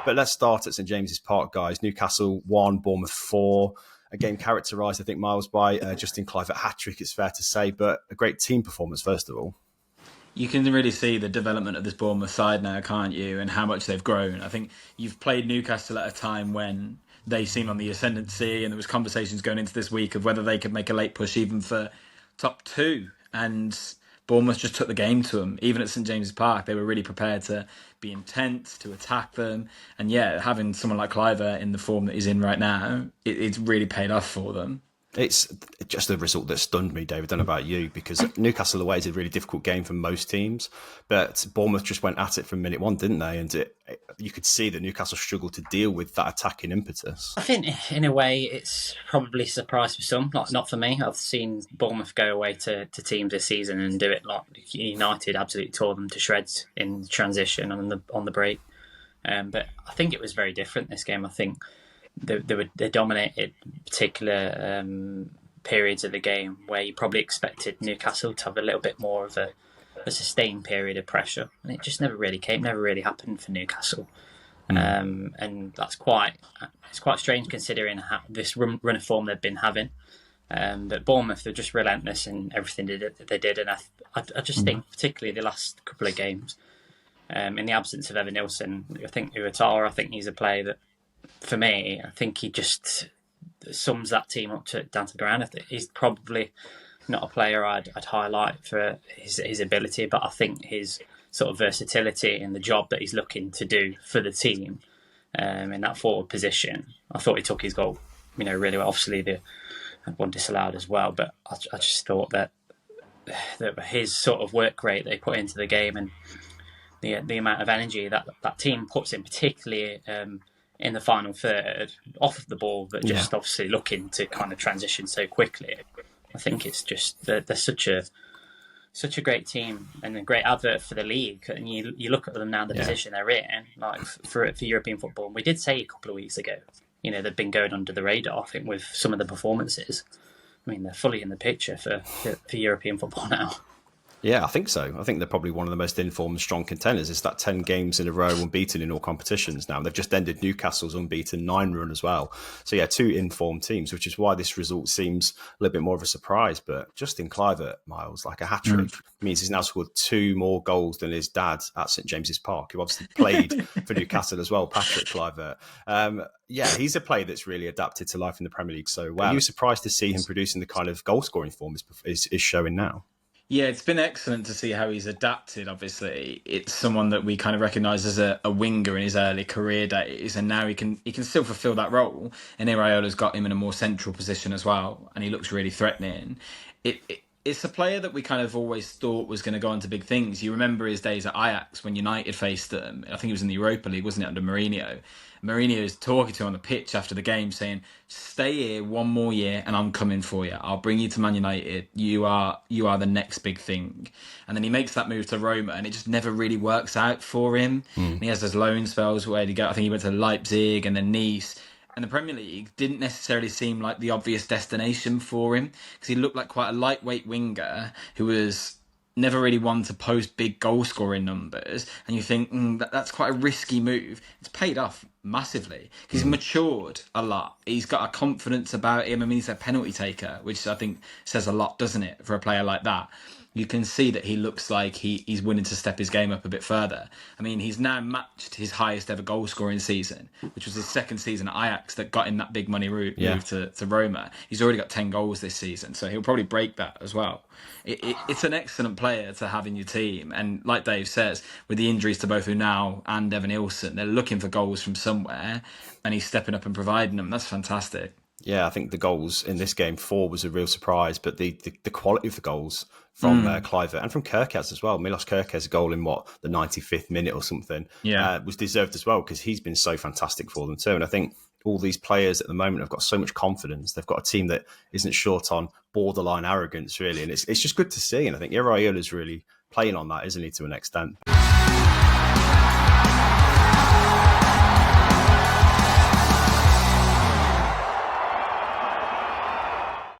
But let's start at St James's Park, guys. Newcastle 1, Bournemouth 4. A game characterised, I think, Miles, by Justin Kluivert hat-trick, it's fair to say, but a great team performance, first of all. You can really see the development of this Bournemouth side now, can't you, and how much they've grown. I think you've played Newcastle at a time when they seemed on the ascendancy, and there was conversations going into this week of whether they could make a late push even for top 2. And Bournemouth just took the game to them. Even at St James's Park, they were really prepared to be intense, to attack them. And yeah, having someone like Kluivert in the form that he's in right now, it's really paid off for them. It's just a result that stunned me, David. I don't know about you, because Newcastle away is a really difficult game for most teams. But Bournemouth just went at it from minute one, didn't they? And you could see that Newcastle struggled to deal with that attacking impetus. I think, in a way, it's probably a surprise for some, not for me. I've seen Bournemouth go away to teams this season and do it like United absolutely tore them to shreds in transition and on the break. But I think it was very different this game. I think they dominated particular periods of the game where you probably expected Newcastle to have a little bit more of a sustained period of pressure, and it just never really happened for Newcastle. And that's quite strange considering this run of form they've been having. But Bournemouth, they're just relentless in everything they did, and I just think particularly the last couple of games, in the absence of Evan Nilsson, I think Iraola, I think he's a player that, for me, I think he just sums that team up down to the ground. I think he's probably not a player I'd highlight for his ability, but I think his sort of versatility and the job that he's looking to do for the team in that forward position. I thought he took his goal, really well. Obviously, the one disallowed as well, but I just thought that his sort of work rate they put into the game and the amount of energy that team puts in, particularly in the final third, off of the ball, but just obviously looking to kind of transition so quickly. I think it's just they're such a great team and a great advert for the league. And you look at them now, the position they're in, like for European football. And we did say a couple of weeks ago, they've been going under the radar. I think with some of the performances, I mean, they're fully in the picture for European football now. Yeah, I think so. I think they're probably one of the most informed, strong contenders. It's that 10 games in a row unbeaten in all competitions now. They've just ended Newcastle's unbeaten 9 run as well. So yeah, 2 informed teams, which is why this result seems a little bit more of a surprise. But Justin Kluivert, Miles, like a hat-trick, means he's now scored 2 more goals than his dad at St James's Park, who obviously played for Newcastle as well, Patrick Kluivert. Yeah, he's a player that's really adapted to life in the Premier League so well. Are you surprised to see him producing the kind of goal-scoring form is showing now? Yeah, it's been excellent to see how he's adapted, obviously. It's someone that we kind of recognise as a winger in his early career days, and now he can still fulfil that role. And Iraola's got him in a more central position as well, and he looks really threatening. It's a player that we kind of always thought was going to go on to big things. You remember his days at Ajax when United faced them. I think it was in the Europa League, wasn't it, under Mourinho? Mourinho's talking to him on the pitch after the game saying, stay here one more year and I'm coming for you. I'll bring you to Man United. You are the next big thing. And then he makes that move to Roma and it just never really works out for him. And he has those loan spells where he go. I think he went to Leipzig and then Nice. And the Premier League didn't necessarily seem like the obvious destination for him because he looked like quite a lightweight winger who was never really one to post big goal-scoring numbers. And you think, that's quite a risky move. It's paid off massively because he's matured a lot. He's got a confidence about him. I mean, he's a penalty taker, which I think says a lot, doesn't it, for a player like that? You can see that he looks like he's willing to step his game up a bit further. I mean, he's now matched his highest ever goal scoring season, which was his second season at Ajax that got him that big money move to Roma. He's already got 10 goals this season, so he'll probably break that as well. It's an excellent player to have in your team. And like Dave says, with the injuries to both Unal and Evan Nilsson, they're looking for goals from somewhere, and he's stepping up and providing them. That's fantastic. Yeah, I think the goals in this game, 4 was a real surprise, but the quality of the goals from Kluivert and from Kerkez as well. Milos Kerkez's goal in the 95th minute or something was deserved as well because he's been so fantastic for them too. And I think all these players at the moment have got so much confidence. They've got a team that isn't short on borderline arrogance, really. And it's just good to see. And I think Iraola is really playing on that, isn't he, to an extent.